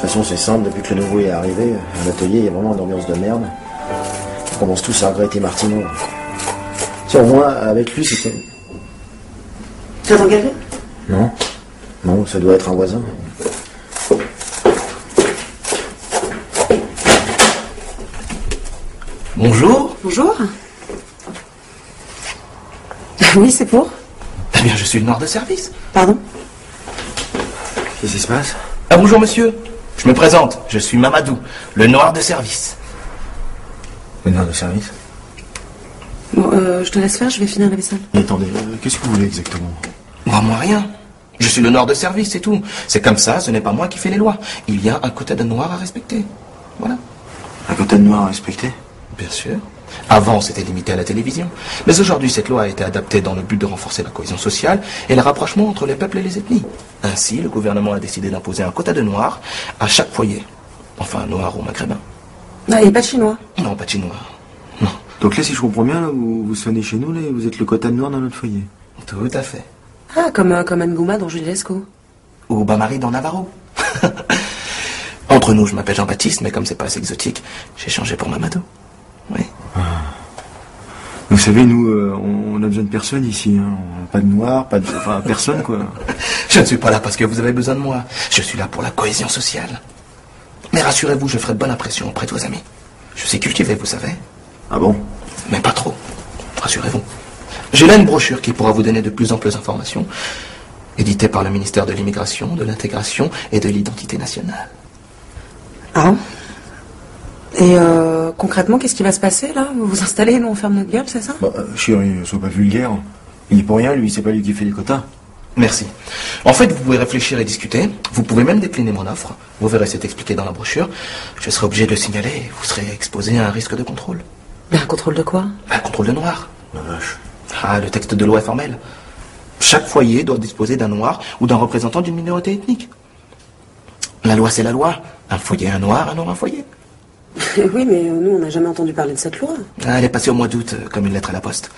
façon, c'est simple, depuis que le nouveau est arrivé, à l'atelier, il y a vraiment une ambiance de merde. On commence tous à regretter Martineau. Si au moins, avec lui, c'était... Tu attends quelqu'un? Non. Non, ça doit être un voisin. Bonjour. Bonjour. Oui, c'est pour? Eh bien, je suis le noir de service. Pardon? Qu'est-ce qui se passe? Ah, bonjour, monsieur. Je me présente. Je suis Mamadou, le noir de service. Le noir de service? Bon, je te laisse faire, je vais finir la vaisselle. Mais attendez, qu'est-ce que vous voulez exactement? Moi, rien. Je suis le noir de service, c'est tout. C'est comme ça, ce n'est pas moi qui fais les lois. Il y a un quota de noirs à respecter. Voilà. Un quota de noirs à respecter? Bien sûr. Avant, c'était limité à la télévision. Mais aujourd'hui, cette loi a été adaptée dans le but de renforcer la cohésion sociale et le rapprochement entre les peuples et les ethnies. Ainsi, le gouvernement a décidé d'imposer un quota de noirs à chaque foyer. Enfin, noir ou maghrébin. Ah, il n'y a pas de chinois? Non, pas de chinois. Non. Donc là, si je comprends bien, là, vous sonnez chez nous, là, et vous êtes le quota de noirs dans notre foyer. Tout à fait. Ah, comme Ngouma dans Julie Lescaut. Ou Bamari dans Navarro. Entre nous, je m'appelle Jean-Baptiste, mais comme c'est pas assez exotique, j'ai changé pour Mamadou. Oui. Vous savez, nous, on a besoin de personne ici. Hein. Pas de noirs, pas de... Enfin, personne, quoi. Je ne suis pas là parce que vous avez besoin de moi. Je suis là pour la cohésion sociale. Mais rassurez-vous, je ferai bonne impression auprès de vos amis. Je suis cultivé, vous savez. Ah bon? Mais pas trop. Rassurez-vous. J'ai là une brochure qui pourra vous donner de plus amples informations, éditée par le ministère de l'Immigration, de l'Intégration et de l'Identité nationale. Ah. Et concrètement, qu'est-ce qui va se passer, là? Vous vous installez et nous on ferme notre gueule, c'est ça? Bah, chérie, sois pas vulgaire. Il est pour rien, lui, c'est pas lui qui fait les quotas. Merci. En fait, vous pouvez réfléchir et discuter. Vous pouvez même décliner mon offre. Vous verrez, c'est expliqué dans la brochure. Je serai obligé de le signaler et vous serez exposé à un risque de contrôle. Mais un contrôle de quoi? Un contrôle de noir. La vache. Ah, le texte de loi est formel. Chaque foyer doit disposer d'un noir ou d'un représentant d'une minorité ethnique. La loi, c'est la loi. Un foyer, un noir un foyer. Oui, mais nous, on n'a jamais entendu parler de cette loi. Ah, elle est passée au mois d'août, comme une lettre à la poste.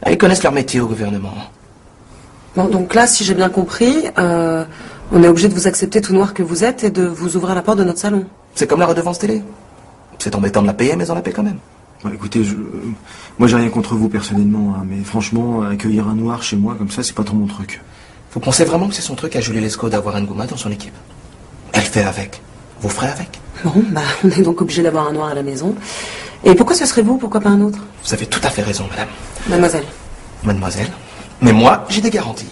Ah, ils connaissent leur métier au gouvernement. Bon, donc là, si j'ai bien compris, on est obligé de vous accepter tout noir que vous êtes et de vous ouvrir la porte de notre salon. C'est comme la redevance télé. C'est embêtant de la payer, mais on la paie quand même. Bah, écoutez, moi j'ai rien contre vous personnellement, hein, mais franchement, accueillir un noir chez moi comme ça, c'est pas trop mon truc. Vous pensez vraiment que c'est son truc à Julie Lescaut d'avoir Ngouma dans son équipe? Elle fait avec. Vous ferez avec. Bon, bah, on est donc obligé d'avoir un noir à la maison. Et pourquoi ce serait vous? Pourquoi pas un autre? Vous avez tout à fait raison, madame. Mademoiselle. Mademoiselle. Mais moi, j'ai des garanties.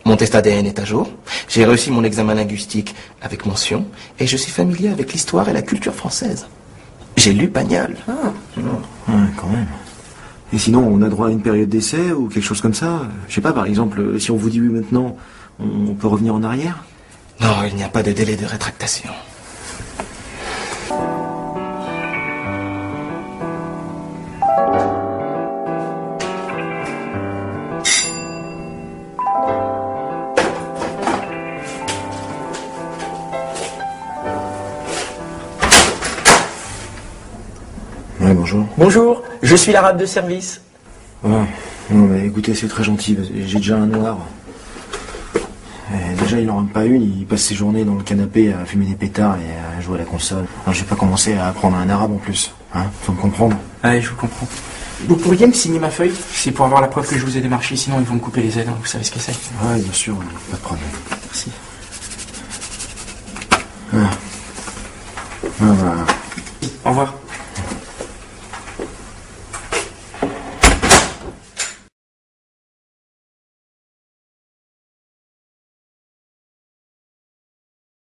Mon test ADN est à jour. J'ai réussi mon examen linguistique avec mention. Et je suis familier avec l'histoire et la culture française. J'ai lu Pagnol. Ah. Ouais, quand même. Et sinon, on a droit à une période d'essai ou quelque chose comme ça? Je sais pas, par exemple, si on vous dit oui maintenant, on peut revenir en arrière? Non, il n'y a pas de délai de rétractation. Ouais, bonjour. Bonjour, je suis l'arabe de service. Ouais. Non, mais écoutez, c'est très gentil, j'ai déjà un noir. Et déjà, il n'en rentre pas une, il passe ses journées dans le canapé à fumer des pétards et à jouer à la console. Alors, je vais pas commencer à apprendre un arabe en plus. Hein, faut me comprendre. Ouais, je vous comprends. Vous pourriez me signer ma feuille? C'est pour avoir la preuve que je vous ai démarché, sinon ils vont me couper les aides, hein. Vous savez ce que c'est. Ouais, bien sûr, pas de problème. Merci. Ah. Ah, voilà. Au revoir.